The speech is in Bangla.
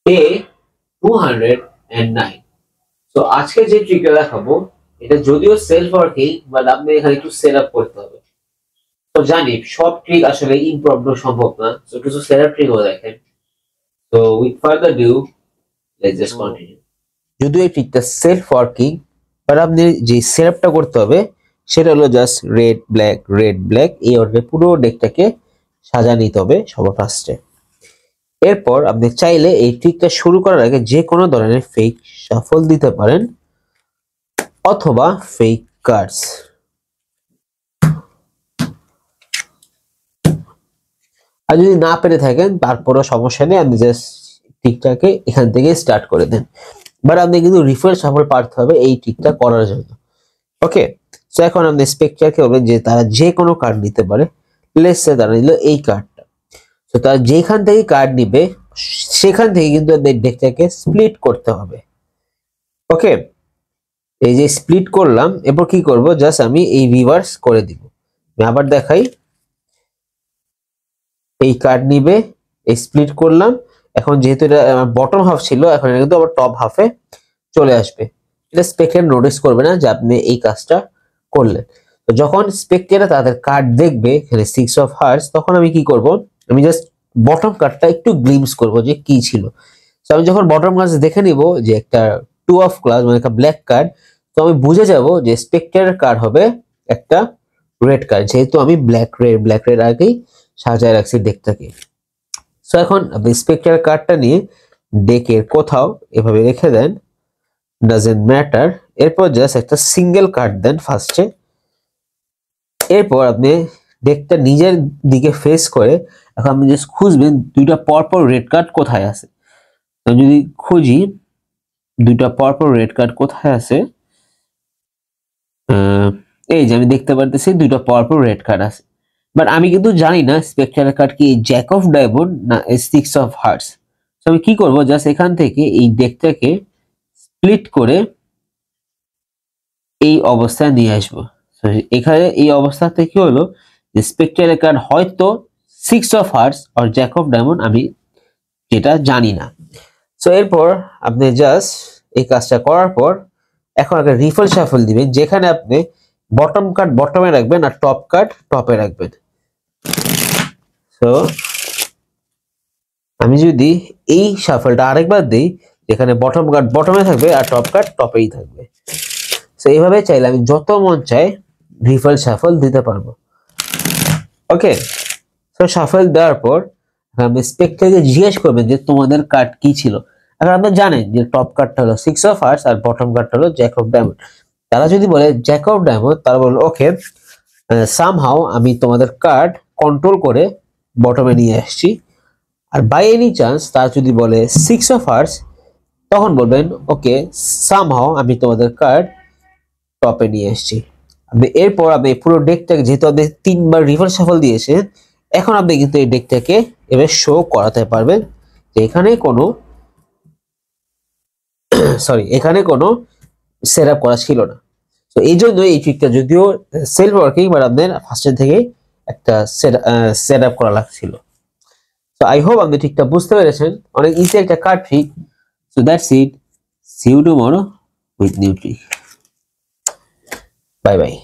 ডে 209। তো আজকে যে ট্রিকটা দেখাবো এটা যদিও সেলফ ওয়ার্কিং, বাট আপনি এখানে একটু সেট আপ করতে হবে। তো জানি সব ট্রিক আসলে ইমপ্রুভ সম্ভব না, তো কিছু সেট আপ ট্রিকও দেখেন। তো with further due, let's just continue. যদিও এই ট্রিকটা সেলফ ওয়ার্কিং, বাট আপনি যে সেট আপটা করতে হবে সেটা হলো জাস্ট রেড ব্ল্যাক এই অর্ডারে পুরো ডেকটাকে সাজা নিতে হবে সবার ফার্স্টে। এরপর আপনি চাইলে এই ট্রিকটা শুরু করার আগে যে কোনো ধরনের ফেক শাফল দিতে পারেন অথবা ফেক কার্ডস। আর যদি না পেরে থাকেন তারপরও সমস্যা নেই, আপনি জাস্ট ট্রিকটাকে এখান থেকে স্টার্ট করে দেন। বাট আপনি কিন্তু রিফার শাফল পারতে হবে এই ট্রিকটা করার জন্য। ওকে, তো এখন আপনি স্পেকটারকে বলবেন যে তারা যে কোনো কার্ড নিতে পারে। লেটস সে তারা নিল এই কার্ডটা। তো তারা যেখান থেকে কার্ড নিবে সেখান থেকে কিন্তু ডেকটাকে স্প্লিট করতে হবে। ওকে, এই যে স্প্লিট করলাম, এরপর কি করব, জাস্ট আমি এই রিভার্স করে দিব। আমি আবার দেখাই, এই কার্ড নিবে, এই স্প্লিট করলাম। এখন যেহেতু এটা বটম হাফ ছিল, এখন এটা কিন্তু আবার টপ হাফে চলে আসবে। এটা স্পেক্টেটর নোটিস করবে না যে আপনি এই কাজটা করলেন। তো যখন স্পেক্টেটর তাদের কার্ড দেখবে এখানে 6 অফ হার্টস, তখন আমি কি করব, আমি জাস্ট বটম কার্ডটা একটু গ্লিমস করব যে কি ছিল। তো আমি যখন বটম কার্ড দেখে নিব যে একটা 2 অফ ক্লাস মানে একটা ব্ল্যাক কার্ড, তো আমি বুঝে যাব যে স্পেক্টেটর কার্ড হবে একটা রেড কার্ড, যেহেতু আমি ব্ল্যাক রেড আগেই সাজায় রাখছি ডেকটাকে। সো এখন আপনি স্পেক্টার কার্ডটা নিয়ে ডেকের কোথাও এভাবে রেখে দেন, ডাজেন্ট ম্যাটার। এরপর জাস্ট একটা সিঙ্গেল কার্ড দেন ফার্স্টে। এরপর আপনি ডেকটা নিজের দিকে ফেস করে এখন আপনি জাস্ট খুঁজবেন দুইটা পরপর রেড কার্ড কোথায় আছে। আমি যদি খুঁজি দুইটা পরপর রেড কার্ড কোথায় আছে, এই যে আমি দেখতে পারতেছি দুইটা পরপর রেড কার্ড আছে। বাট আমি কিন্তু জানি না স্পেকট্রাল কার্ড কি জ্যাক অফ ডায়মন্ড না 6 অফ হার্টস। তো আমি কি করব, জাস্ট এখান থেকে এই ডেকটাকে স্প্লিট করে এই অবস্থায় নিয়ে আসবো। এখানে এই অবস্থাতে কি হলো যে স্পেকট্রাল কার্ড হয়তো 6 অফ হার্টস আর জ্যাক অফ ডায়মন্ড, আমি যেটা জানি না। সো এরপর আপনি জাস্ট এই কাজটা করার পর এখন একটা রিফল শাফল দিবেন, যেখানে আপনি বটম কার্ড বটমে রাখবেন আর টপ কার্ড টপে রাখবেন। সো আমি যদি এই শাফলটা আরেকবার দিই, যেখানে বটম কার্ড বটমে থাকবে আর টপ কার্ড টপেই থাকবে। সো এইভাবে চাইলে আমি যত মন চাই রিফল শাফল দিতে পারবো। ওকে, সো শাফল দেওয়ার পর আপনি স্পেক্টরকে জিজ্ঞেস করবেন যে তোমাদের কার্ড কি ছিল। এখন আপনি জানেন যে টপ কার্ডটা হলো 6 অফ হার্টস আর বটম কার্ডটা হলো জ্যাক অফ ডায়মন্ড। তারা যদি বলে জ্যাক অফ ডায়মন্ড, তারা বলল ওকে, সামহাউ আমি তোমাদের কার্ড কন্ট্রোল করে বটমে নিয়ে আসছি। আর বাই এনি চান্স তারা যদি বলে 6 অফ হার্টস, তখন বলবেন ওকে, সামহাউ আমি তোমাদের কার্ড টপে নিয়ে আসছি। আপনি এরপর আপনি পুরো ডেকটাকে, যেহেতু আপনি 3বার রিভার্স শাফল দিয়েছেন, এখন আপনি কিন্তু এই ডেকটাকে এবার শো করাতে পারবেন যে এখানে কোনো এখানে কোনো সেট আপ করা ছিল না। তো এই জন্য এই ট্রিকটা যদিও সেলফ ওয়ার্কিং, বাট আপনার ফার্স্টের থেকে একটা সেট আপ করা লাগছিল। সো আই হোপ আপনি ঠিকটা বুঝতে পেরেছেন, অনেক ইজি একটা card trick. So that's it, see you tomorrow with new trick. Bye by.